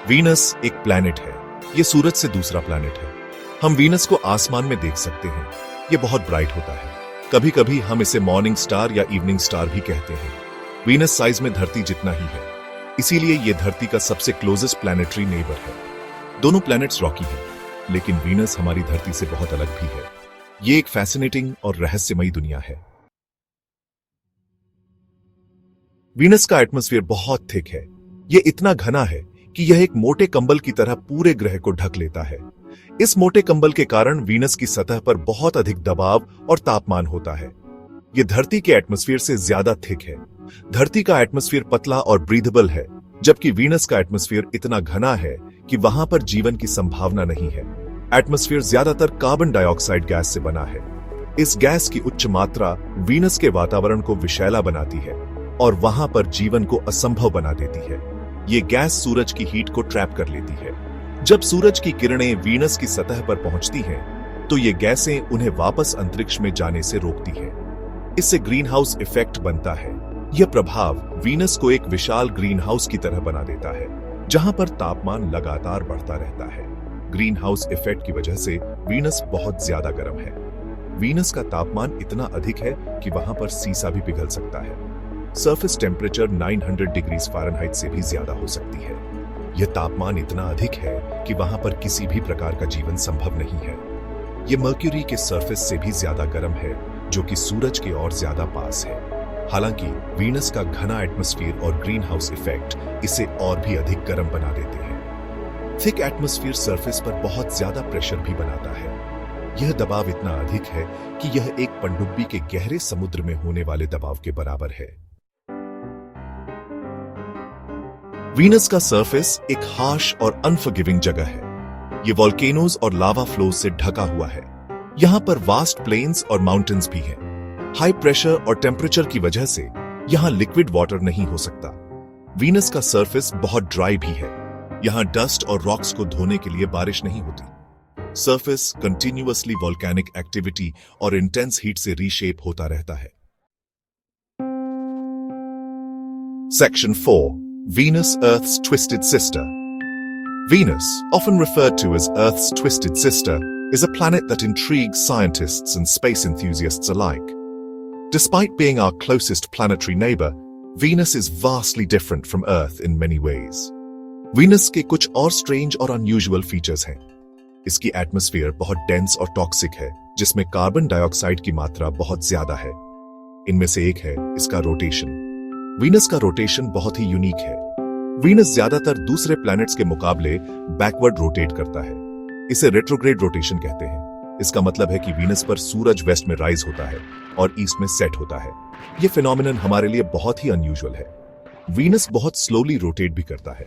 Venus एक planet है। ये सूरज से दूसरा प्लैनेट है। हम वीनस को आसमान में देख सकते हैं। ये बहुत ब्राइट होता है। कभी कभी हम इसे मॉर्निंग स्टार या इवनिंग स्टार भी कहते हैं। वीनस साइज में धरती जितना ही है, इसीलिए ये धरती का सबसे क्लोजेस्ट प्लैनेटरी नेबर है। दोनों प्लैनेट्स रॉकी हैं, लेकिन वीनस हमारी धरती से बहुत अलग भी है। ये एक फैसिनेटिंग और रहस्यमयी दुनिया है। वीनस का एटमॉस्फेयर बहुत थिक है। यह इतना घना है कि यह एक मोटे कंबल की तरह पूरे ग्रह को ढक लेता है। इस मोटे कंबल के कारण वीनस की सतह पर बहुत अधिक दबाव और तापमान होता है। यह धरती के एटमॉस्फेयर से ज्यादा थिक है। धरती का एटमॉस्फेयर पतला और ब्रीथेबल है, जबकि वीनस का एटमॉस्फेयर इतना घना है कि वहां पर जीवन की संभावना नहीं है। एटमॉस्फेयर ज्यादातर कार्बन डाइऑक्साइड गैस से बना है। इस गैस की उच्च मात्रा वीनस के वातावरण को विषैला बनाती है और वहां पर जीवन को असंभव बना देती है। ये गैस सूरज की हीट को ट्रैप कर लेती है। जब सूरज की किरणें वीनस की सतह पर पहुंचती हैं, तो ये गैसें उन्हें वापस अंतरिक्ष में जाने से रोकती हैं। इससे ग्रीन हाउस इफेक्ट बनता है। यह प्रभाव वीनस को एक विशाल ग्रीन हाउस की तरह बना देता है, जहां पर तापमान लगातार बढ़ता रहता है। ग्रीन हाउस इफेक्ट की वजह से वीनस बहुत ज्यादा गर्म है। वीनस का तापमान इतना अधिक है कि वहां पर सीसा भी पिघल सकता है। सरफेस टेम्परेचर 900 डिग्री फ़ारेनहाइट से भी ज्यादा हो सकती है। यह तापमान इतना अधिक है कि वहां पर किसी भी प्रकार का जीवन संभव नहीं है। यह मर्क्यूरी के सरफेस से भी ज्यादा गर्म है, जो कि सूरज के और ज्यादा पास है। हालांकि वीनस का घना एटमॉस्फेयर और ग्रीन हाउस इफेक्ट इसे और भी अधिक गर्म बना देते हैं। थिक एटमॉस्फेयर सरफेस पर बहुत ज्यादा प्रेशर भी बनाता है। यह दबाव इतना अधिक है कि यह एक पनडुब्बी के गहरे समुद्र में होने वाले दबाव के बराबर है। वीनस का सरफेस एक हार्श और अनफॉरगिविंग जगह है। ये वोल्केनोज और लावा फ्लोज से ढका हुआ है। यहां पर वास्ट प्लेन्स और माउंटेन्स भी हैं। हाई प्रेशर और टेम्परेचर की वजह से यहां लिक्विड वाटर नहीं हो सकता। वीनस का सरफेस बहुत ड्राई भी है। यहां डस्ट और रॉक्स को धोने के लिए बारिश नहीं होती। सरफेस कंटिन्यूअसली वोल्केनिक एक्टिविटी और इंटेंस हीट से रीशेप होता रहता है। Section 4, Venus, Earth's twisted sister. Venus, often referred to as Earth's twisted sister, is a planet that intrigues scientists and space enthusiasts alike. Despite being our closest planetary neighbor, Venus is vastly different from Earth in many ways. Venus के कुछ और strange और unusual features हैं। इसकी atmosphere बहुत dense और toxic है, जिसमें कार्बन डाइऑक्साइड की मात्रा बहुत ज्यादा है। इनमें से एक है इसका रोटेशन। वीनस का रोटेशन बहुत ही यूनिक है। वीनस ज्यादातर दूसरे प्लैनेट्स के मुकाबले बैकवर्ड रोटेट करता है। इसे रेट्रोग्रेड रोटेशन कहते हैं। इसका मतलब है कि वीनस पर सूरज वेस्ट में राइज होता है और ईस्ट में सेट होता है। यह फिनोमिनन हमारे लिए बहुत ही अनयूजुअल है। वीनस बहुत स्लोली रोटेट भी करता है।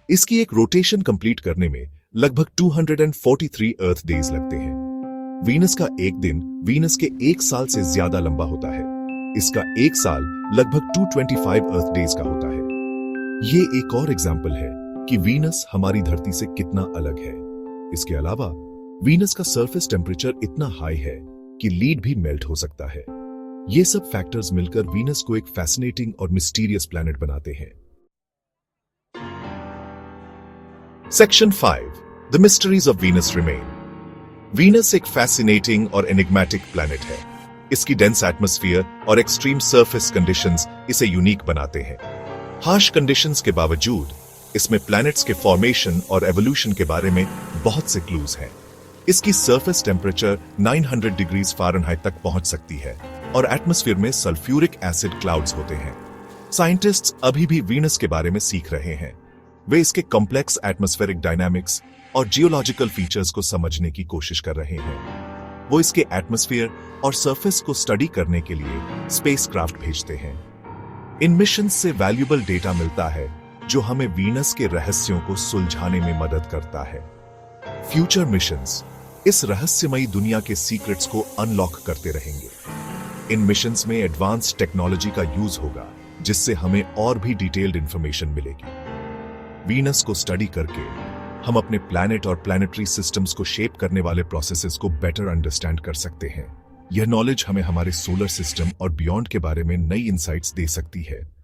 इसकी एक रोटेशन कंप्लीट करने में लगभग 243 अर्थ डेज लगते हैं। वीनस का एक दिन वीनस के एक साल से ज्यादा लंबा होता है। इसका एक साल लगभग 225 अर्थ डेज का होता है। ये एक और एग्जाम्पल है कि वीनस हमारी धरती से कितना अलग है। इसके अलावा वीनस का सरफेस टेम्परेचर इतना हाई है कि लीड भी मेल्ट हो सकता है। ये सब फैक्टर्स मिलकर वीनस को एक फैसिनेटिंग और मिस्टीरियस प्लैनेट बनाते हैं। Section 5, the mysteries of Venus remain. Venus एक फैसिनेटिंग और एनिग्मेटिक प्लैनेट है। इसकी डेंस एटमॉस्फेयर और एक्सट्रीम सरफेस कंडीशंस इसे यूनिक बनाते हैं। हार्श कंडीशंस के बावजूद इसमें प्लैनेट्स के फॉर्मेशन और एवोल्यूशन के बारे में बहुत से क्लूज हैं। इसकी सरफेस टेम्परेचर 900 डिग्री फ़ारेनहाइट तक पहुंच सकती है और एटमॉस्फेयर में सल्फ्यूरिक एसिड क्लाउड्स होते हैं। साइंटिस्ट्स अभी भी वीनस के बारे में सीख रहे हैं। वे इसके कॉम्प्लेक्स एटमॉस्फेरिक डायनामिक्स और जियोलॉजिकल फीचर्स को समझने की कोशिश कर रहे हैं। वो इसके एटमॉस्फेयर और सरफेस को स्टडी करने के लिए स्पेसक्राफ्ट भेजते हैं। इन मिशन से वैल्यूएबल डेटा मिलता है जो हमें वीनस के रहस्यों को सुलझाने में मदद करता है। फ्यूचर मिशंस इस रहस्यमयी दुनिया के सीक्रेट्स को अनलॉक करते रहेंगे। इन मिशंस में एडवांस टेक्नोलॉजी का यूज होगा, जिससे हमें और भी डिटेल्ड इंफॉर्मेशन मिलेगी। वीनस को स्टडी करके हम अपने प्लैनेट और प्लैनेटरी सिस्टम्स को शेप करने वाले प्रोसेसेस को बेटर अंडरस्टैंड कर सकते हैं। यह नॉलेज हमें हमारे सोलर सिस्टम और बियॉन्ड के बारे में नई इंसाइट्स दे सकती है।